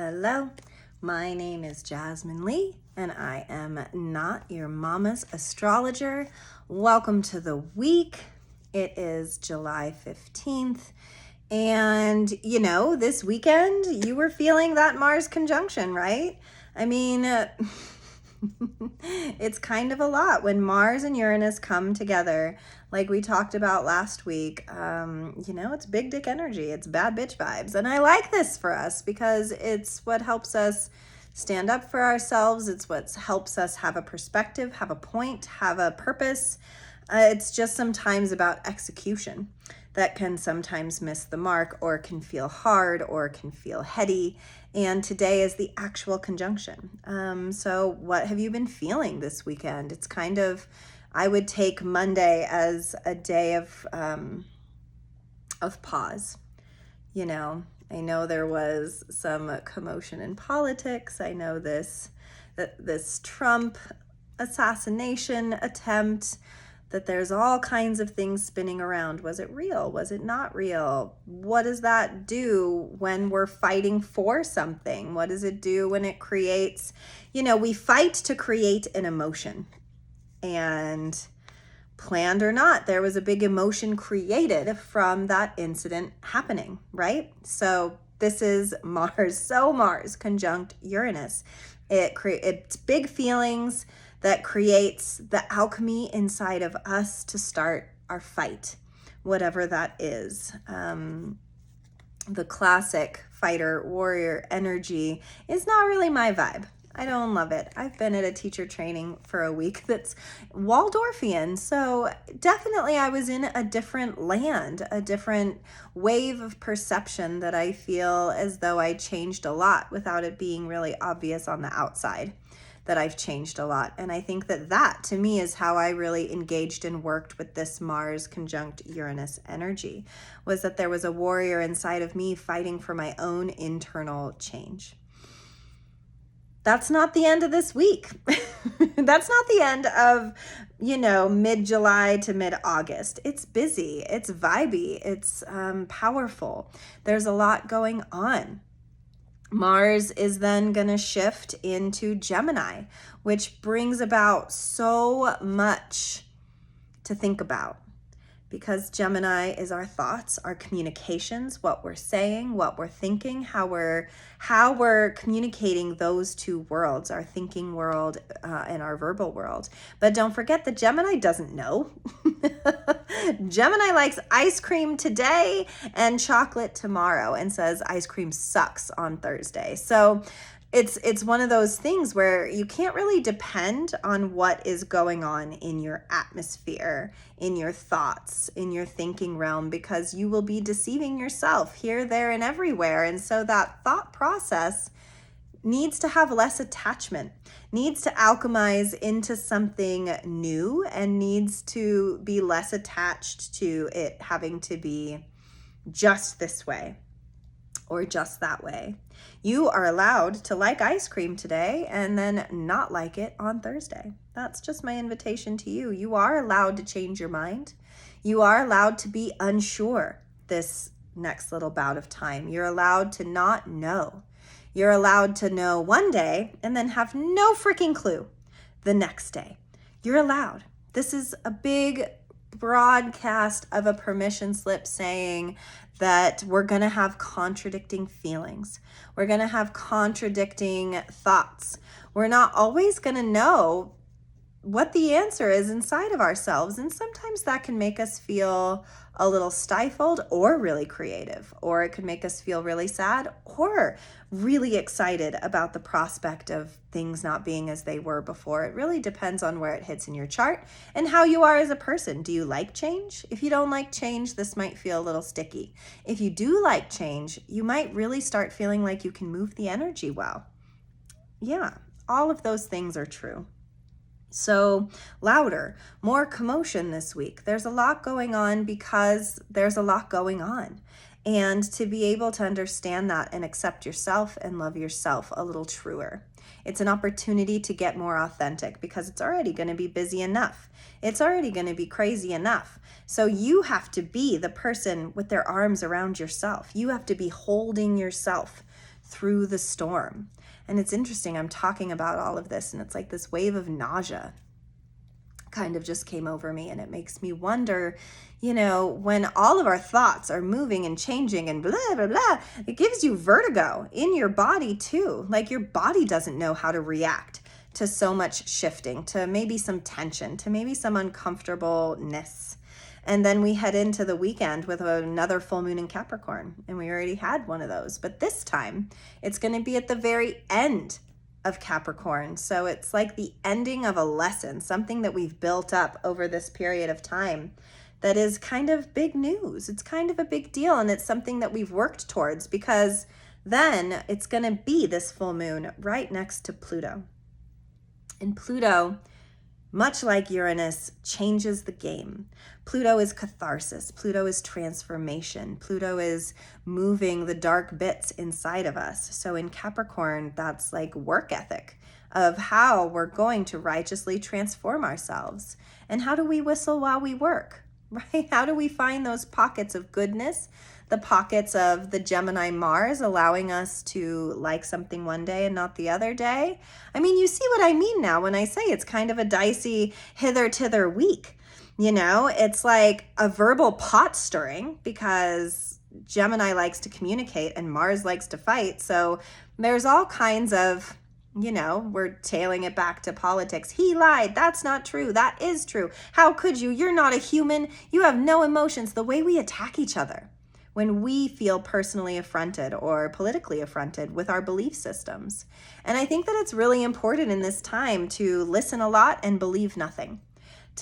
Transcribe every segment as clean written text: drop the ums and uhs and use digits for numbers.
Hello, my name is Jasmine Lee, and I am not your mama's astrologer. Welcome to the week. It is July 15th, and this weekend you were feeling that Mars conjunction, right? I mean, it's kind of a lot when Mars and Uranus come together, like we talked about last week. It's big dick energy. It's bad bitch vibes. And I like this for us because it's what helps us stand up for ourselves. It's what helps us have a perspective, have a point, have a purpose. It's just sometimes about execution that can sometimes miss the mark or can feel hard or can feel heady. And today is the actual conjunction. So what have you been feeling this weekend? It's kind of, I would take Monday as a day of pause. I know there was some commotion in politics. I know this Trump assassination attempt, that there's all kinds of things spinning around. Was it real? Was it not real? What does that do when we're fighting for something? What does it do when it creates, we fight to create an emotion. And planned or not, there was a big emotion created from that incident happening, right? So this is Mars. So Mars conjunct Uranus. It's big feelings that creates the alchemy inside of us to start our fight, whatever that is. The classic fighter warrior energy is not really my vibe. I don't love it. I've been at a teacher training for a week that's Waldorfian. So definitely I was in a different land, a different wave of perception that I feel as though I changed a lot without it being really obvious on the outside that I've changed a lot. And I think that to me is how I really engaged and worked with this Mars conjunct Uranus energy, was that there was a warrior inside of me fighting for my own internal change. That's not the end of this week. That's not the end of, mid-July to mid-August. It's busy, it's vibey, it's powerful. There's a lot going on. Mars is then going to shift into Gemini, which brings about so much to think about. Because Gemini is our thoughts, our communications, what we're saying, what we're thinking, how we're communicating those two worlds, our thinking world and our verbal world. But don't forget that Gemini doesn't know. Gemini likes ice cream today and chocolate tomorrow and says ice cream sucks on Thursday. So it's one of those things where you can't really depend on what is going on in your atmosphere, in your thoughts, in your thinking realm, because you will be deceiving yourself here, there, and everywhere. And so that thought process needs to have less attachment, needs to alchemize into something new, and needs to be less attached to it having to be just this way or just that way. You are allowed to like ice cream today and then not like it on Thursday. That's just my invitation to you. You are allowed to change your mind. You are allowed to be unsure this next little bout of time. You're allowed to not know. You're allowed to know one day and then have no freaking clue the next day. You're allowed. This is a big broadcast of a permission slip saying that we're going to have contradicting feelings. We're going to have contradicting thoughts. We're not always going to know what the answer is inside of ourselves. And sometimes that can make us feel a little stifled or really creative, or it could make us feel really sad or really excited about the prospect of things not being as they were before. It really depends on where it hits in your chart and how you are as a person. Do you like change? If you don't like change, this might feel a little sticky. If you do like change, you might really start feeling like you can move the energy well. Yeah, all of those things are true. So louder, more commotion this week. There's a lot going on because there's a lot going on. And to be able to understand that and accept yourself and love yourself a little truer. It's an opportunity to get more authentic because it's already going to be busy enough. It's already going to be crazy enough. So you have to be the person with their arms around yourself. You have to be holding yourself through the storm. And it's interesting, I'm talking about all of this and it's like this wave of nausea kind of just came over me, and it makes me wonder, when all of our thoughts are moving and changing and blah, blah, blah, it gives you vertigo in your body too. Like your body doesn't know how to react to so much shifting, to maybe some tension, to maybe some uncomfortableness. And then we head into the weekend with another full moon in Capricorn, and we already had one of those. But this time, it's going to be at the very end of Capricorn. So it's like the ending of a lesson, something that we've built up over this period of time that is kind of big news. It's kind of a big deal, and it's something that we've worked towards, because then it's going to be this full moon right next to Pluto. And Pluto, much like Uranus, changes the game. Pluto is catharsis. Pluto is transformation. Pluto is moving the dark bits inside of us. So in Capricorn, that's like work ethic of how we're going to righteously transform ourselves. And how do we whistle while we work, right? How do we find those pockets of goodness, the pockets of the Gemini Mars allowing us to like something one day and not the other day? I mean, you see what I mean now when I say it's kind of a dicey hither-tither week. It's like a verbal pot stirring, because Gemini likes to communicate and Mars likes to fight. So there's all kinds of, we're tailing it back to politics. He lied. That's not true. That is true. How could you? You're not a human. You have no emotions. The way we attack each other when we feel personally affronted or politically affronted with our belief systems. And I think that it's really important in this time to listen a lot and believe nothing.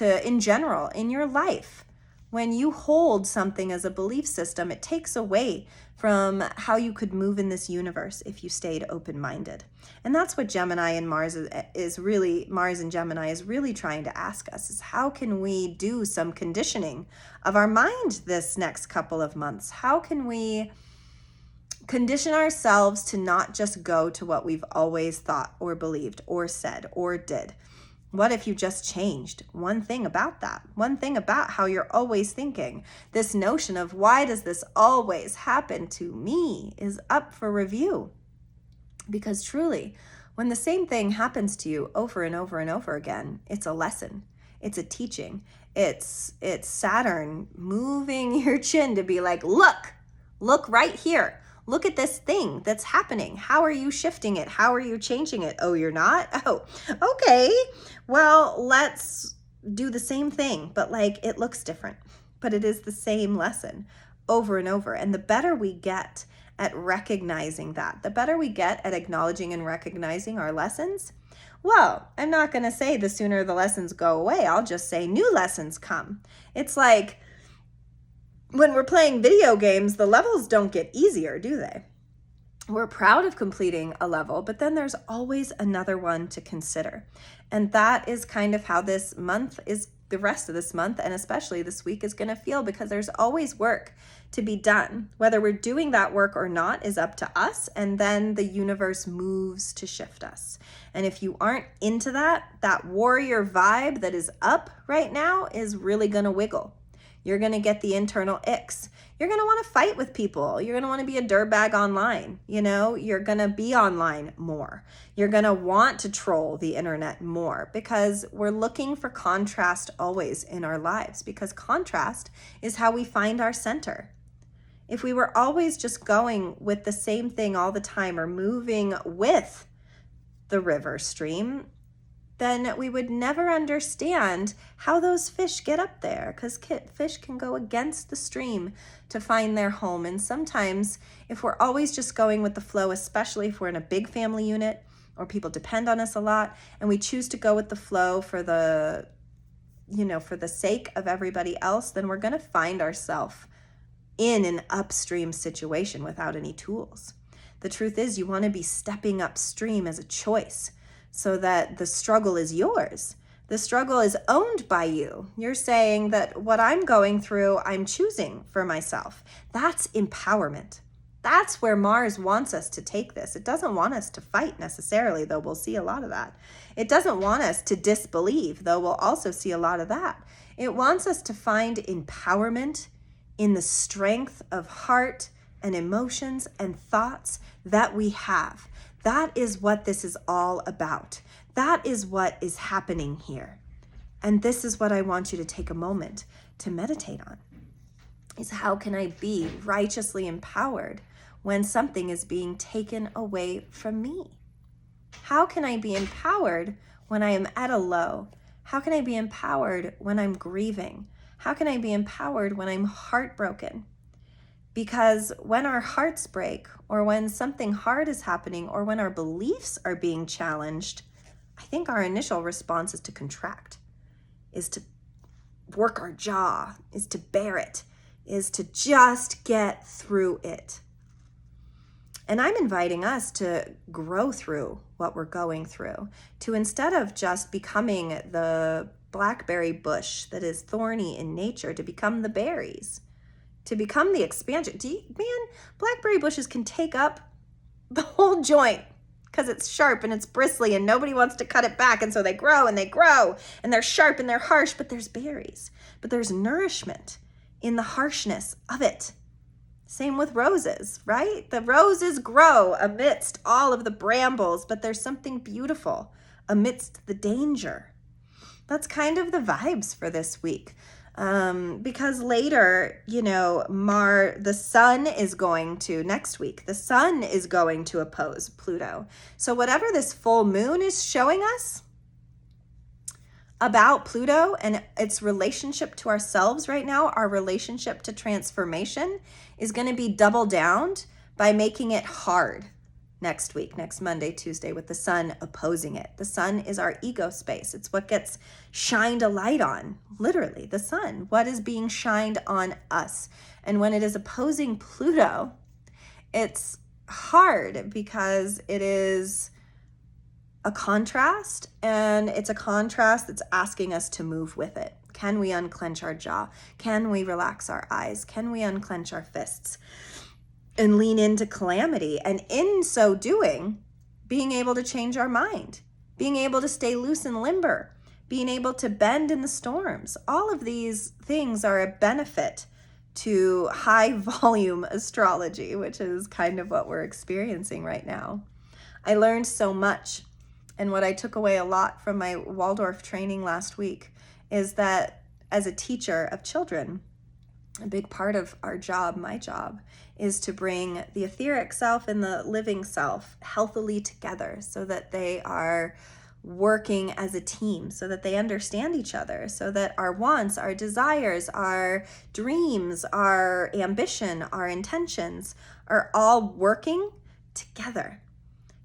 In general, in your life, when you hold something as a belief system, it takes away from how you could move in this universe if you stayed open-minded. And that's what Gemini and Mars Mars and Gemini is really trying to ask us, is how can we do some conditioning of our mind this next couple of months? How can we condition ourselves to not just go to what we've always thought or believed or said or did? What if you just changed one thing about that? One thing about how you're always thinking. This notion of why does this always happen to me is up for review. Because truly, when the same thing happens to you over and over and over again, it's a lesson. It's a teaching. It's Saturn moving your chin to be like, look right here. Look at this thing that's happening. How are you shifting it? How are you changing it? Oh, you're not? Oh, okay. Well, let's do the same thing, but like it looks different. But it is the same lesson over and over. And the better we get at recognizing that, the better we get at acknowledging and recognizing our lessons, well, I'm not going to say the sooner the lessons go away. I'll just say new lessons come. It's like, when we're playing video games, the levels don't get easier, do they? We're proud of completing a level, but then there's always another one to consider. And that is kind of how this month is, the rest of this month, and especially this week, is going to feel, because there's always work to be done. Whether we're doing that work or not is up to us, and then the universe moves to shift us. And if you aren't into that warrior vibe that is up right now is really going to wiggle. You're going to get the internal icks. You're going to want to fight with people. You're going to want to be a dirtbag online. You're going to be online more. You're going to want to troll the internet more, because we're looking for contrast always in our lives, because contrast is how we find our center. If we were always just going with the same thing all the time, or moving with the river stream, then we would never understand how those fish get up there, because fish can go against the stream to find their home. And sometimes if we're always just going with the flow, especially if we're in a big family unit or people depend on us a lot, and we choose to go with the flow for the sake of everybody else, then we're going to find ourselves in an upstream situation without any tools. The truth is, you want to be stepping upstream as a choice, so that the struggle is yours. The struggle is owned by you. You're saying that what I'm going through, I'm choosing for myself. That's empowerment. That's where Mars wants us to take this. It doesn't want us to fight necessarily, though we'll see a lot of that. It doesn't want us to disbelieve, though we'll also see a lot of that. It wants us to find empowerment in the strength of heart and emotions and thoughts that we have. That is what this is all about. That is what is happening here. And this is what I want you to take a moment to meditate on, is how can I be righteously empowered when something is being taken away from me? How can I be empowered when I am at a low? How can I be empowered when I'm grieving? How can I be empowered when I'm heartbroken? Because when our hearts break, or when something hard is happening, or when our beliefs are being challenged, I think our initial response is to contract, is to work our jaw, is to bear it, is to just get through it. And I'm inviting us to grow through what we're going through, to instead of just becoming the blackberry bush that is thorny in nature, to become the berries, to become the expansion. Blackberry bushes can take up the whole joint because it's sharp and it's bristly and nobody wants to cut it back. And so they grow and they're sharp and they're harsh, but there's berries, but there's nourishment in the harshness of it. Same with roses, right? The roses grow amidst all of the brambles, but there's something beautiful amidst the danger. That's kind of the vibes for this week. Because later, the sun is going to, next week, the sun is going to oppose Pluto. So whatever this full moon is showing us about Pluto and its relationship to ourselves right now, our relationship to transformation, is going to be double downed by making it hard next week, next Monday, Tuesday, with the sun opposing it. The sun is our ego space. It's what gets shined a light on, literally, the sun, what is being shined on us. And when it is opposing Pluto, it's hard because it is a contrast, and it's a contrast that's asking us to move with it. Can we unclench our jaw? Can we relax our eyes? Can we unclench our fists and lean into calamity? And in so doing, being able to change our mind, being able to stay loose and limber, being able to bend in the storms. All of these things are a benefit to high volume astrology, which is kind of what we're experiencing right now. I learned so much. And what I took away a lot from my Waldorf training last week is that as a teacher of children, a big part of our job, my job, is to bring the etheric self and the living self healthily together so that they are working as a team, so that they understand each other, so that our wants, our desires, our dreams, our ambition, our intentions are all working together.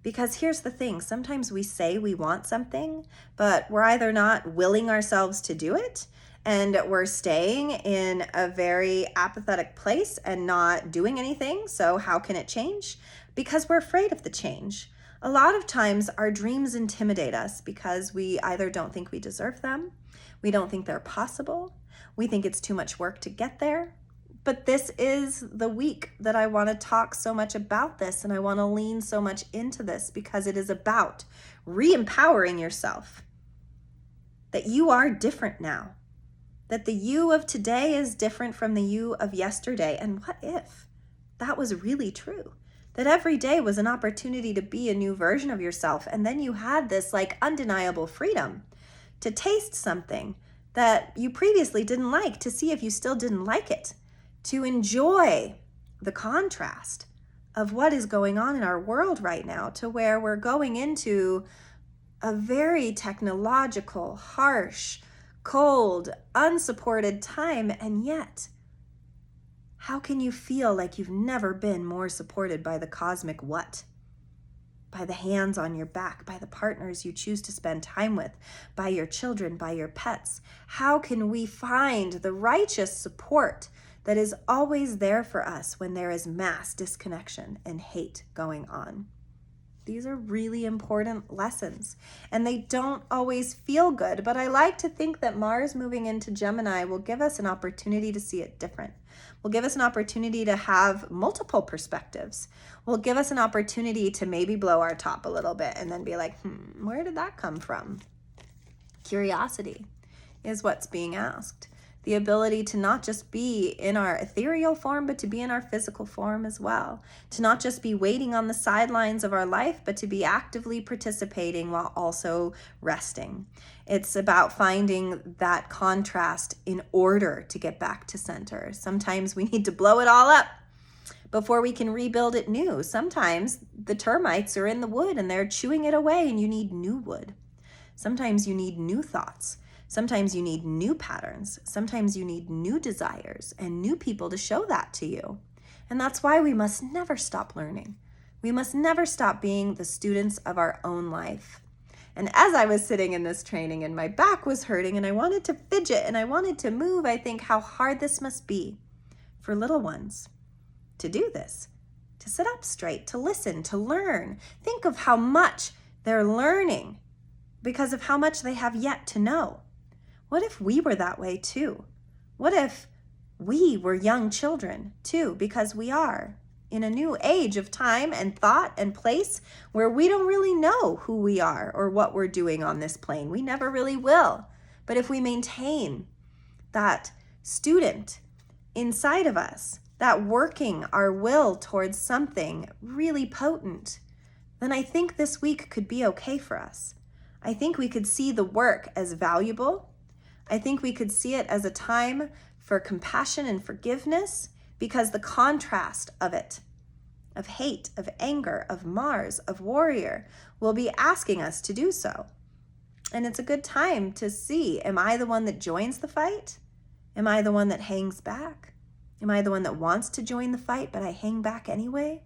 Because here's the thing, sometimes we say we want something, but we're either not willing ourselves to do it, and we're staying in a very apathetic place and not doing anything. So how can it change? Because we're afraid of the change. A lot of times our dreams intimidate us because we either don't think we deserve them, we don't think they're possible, we think it's too much work to get there. But this is the week that I want to talk so much about this, and I want to lean so much into this because it is about re-empowering yourself, that you are different now, that the you of today is different from the you of yesterday. And what if that was really true? That every day was an opportunity to be a new version of yourself, and then you had this undeniable freedom to taste something that you previously didn't like, to see if you still didn't like it, to enjoy the contrast of what is going on in our world right now, to where we're going into a very technological, harsh, cold, unsupported time. And yet, how can you feel like you've never been more supported by the cosmic what? By the hands on your back, by the partners you choose to spend time with, by your children, by your pets. How can we find the righteous support that is always there for us when there is mass disconnection and hate going on? These are really important lessons, and they don't always feel good, but I like to think that Mars moving into Gemini will give us an opportunity to see it different. Will give us an opportunity to have multiple perspectives. Will give us an opportunity to maybe blow our top a little bit and then be like, where did that come from? Curiosity is what's being asked. the ability to not just be in our ethereal form, but to be in our physical form as well. To not just be waiting on the sidelines of our life, but to be actively participating while also resting. It's about finding that contrast in order to get back to center. Sometimes we need to blow it all up before we can rebuild it new. Sometimes the termites are in the wood and they're chewing it away and you need new wood. Sometimes you need new thoughts. Sometimes you need new patterns. Sometimes you need new desires and new people to show that to you. And that's why we must never stop learning. We must never stop being the students of our own life. And as I was sitting in this training and my back was hurting and I wanted to fidget and I wanted to move, I think how hard this must be for little ones to do this, to sit up straight, to listen, to learn. Think of how much they're learning because of how much they have yet to know. What if we were that way too? What if we were young children too? Because we are in a new age of time and thought and place where we don't really know who we are or what we're doing on this plane. We never really will. But if we maintain that student inside of us, that working our will towards something really potent, then I think this week could be okay for us. I think we could see the work as valuable. I think we could see it as a time for compassion and forgiveness because the contrast of it, of hate, of anger, of Mars, of warrior, will be asking us to do so. And it's a good time to see, am I the one that joins the fight? Am I the one that hangs back? Am I the one that wants to join the fight, but I hang back anyway?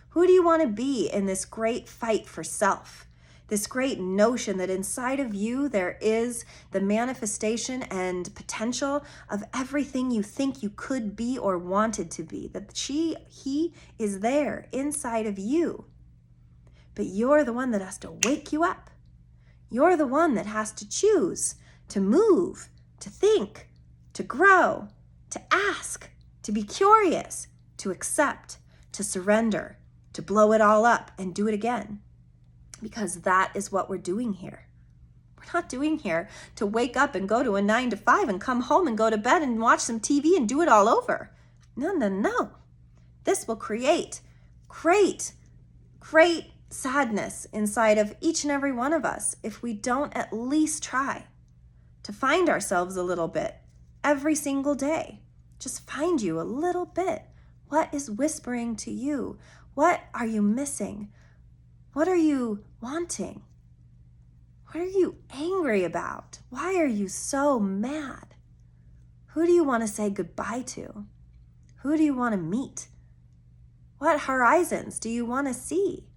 Who do you want to be in this great fight for self? This great notion that inside of you there is the manifestation and potential of everything you think you could be or wanted to be. That he is there inside of you. But you're the one that has to wake you up. You're the one that has to choose to move, to think, to grow, to ask, to be curious, to accept, to surrender, to blow it all up and do it again. Because that is what we're doing here. We're not doing here to wake up and go to a 9 to 5 and come home and go to bed and watch some TV and do it all over. No. This will create great sadness inside of each and every one of us if we don't at least try to find ourselves a little bit every single day. Just find you a little bit. What is whispering to you? What are you missing? What are you wanting? What are you angry about? Why are you so mad? Who do you want to say goodbye to? Who do you want to meet? What horizons do you want to see?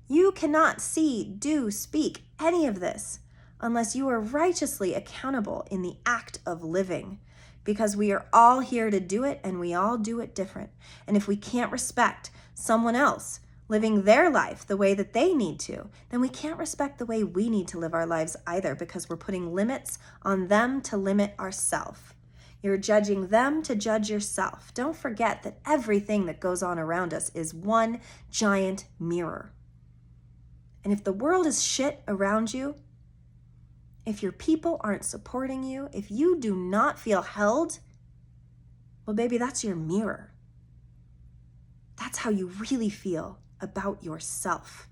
You cannot see, do, speak any of this unless you are righteously accountable in the act of living, because we are all here to do it and we all do it different. And if we can't respect someone else living their life the way that they need to, then we can't respect the way we need to live our lives either, because we're putting limits on them to limit ourselves. You're judging them to judge yourself. Don't forget that everything that goes on around us is one giant mirror. And if the world is shit around you, if your people aren't supporting you, if you do not feel held, well, baby, that's your mirror. That's how you really feel about yourself.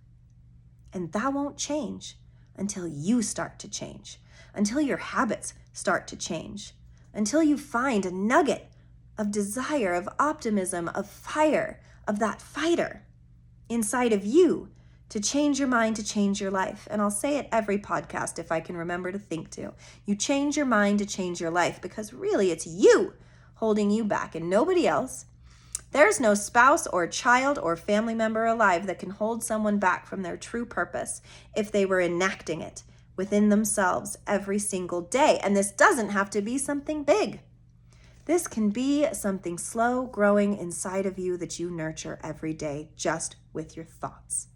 And that won't change until you start to change, until your habits start to change, until you find a nugget of desire, of optimism, of fire, of that fighter inside of you to change your mind, to change your life. And I'll say it every podcast if I can remember to think to. You change your mind to change your life, because really it's you holding you back and nobody else. There's no spouse or child or family member alive that can hold someone back from their true purpose if they were enacting it within themselves every single day. And this doesn't have to be something big. This can be something slow growing inside of you that you nurture every day just with your thoughts,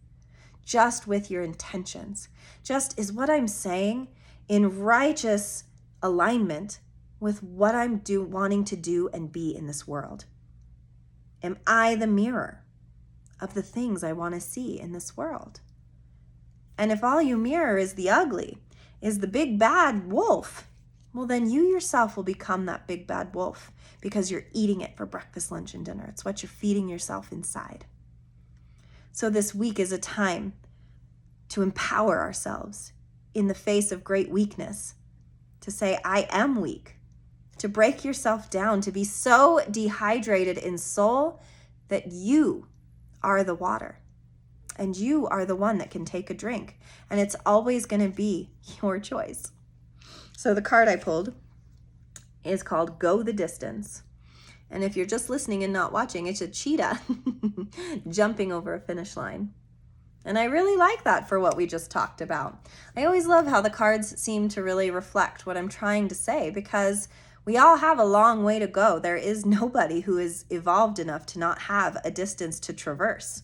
just with your intentions. Just is what I'm saying in righteous alignment with what I'm wanting to do and be in this world? Am I the mirror of the things I want to see in this world? And if all you mirror is the ugly, is the big bad wolf, well, then you yourself will become that big bad wolf because you're eating it for breakfast, lunch, and dinner. It's what you're feeding yourself inside. So this week is a time to empower ourselves in the face of great weakness, to say, I am weak, to break yourself down, to be so dehydrated in soul that you are the water and you are the one that can take a drink. And it's always going to be your choice. So the card I pulled is called Go the Distance. And if you're just listening and not watching, it's a cheetah jumping over a finish line. And I really like that for what we just talked about. I always love how the cards seem to really reflect what I'm trying to say, because we all have a long way to go. There is nobody who is evolved enough to not have a distance to traverse.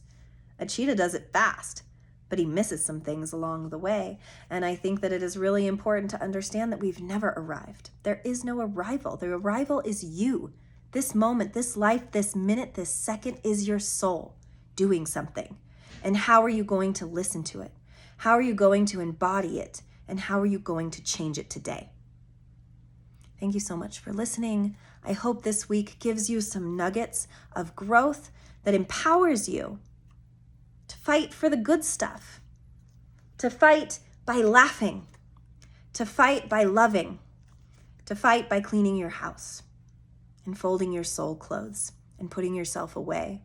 A cheetah does it fast, but he misses some things along the way. And I think that it is really important to understand that we've never arrived. There is no arrival. The arrival is you. This moment, this life, this minute, this second is your soul doing something. And how are you going to listen to it? How are you going to embody it? And how are you going to change it today? Thank you so much for listening. I hope this week gives you some nuggets of growth that empowers you to fight for the good stuff, to fight by laughing, to fight by loving, to fight by cleaning your house and folding your soul clothes and putting yourself away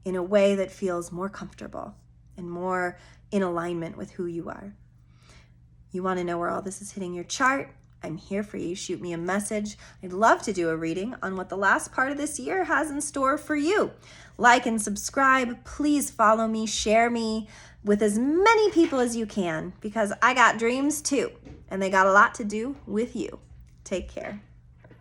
in a way that feels more comfortable and more in alignment with who you are. You want to know where all this is hitting your chart? I'm here for you. Shoot me a message. I'd love to do a reading on what the last part of this year has in store for you. Like and subscribe. Please follow me, share me with as many people as you can, because I got dreams too, and they got a lot to do with you. Take care.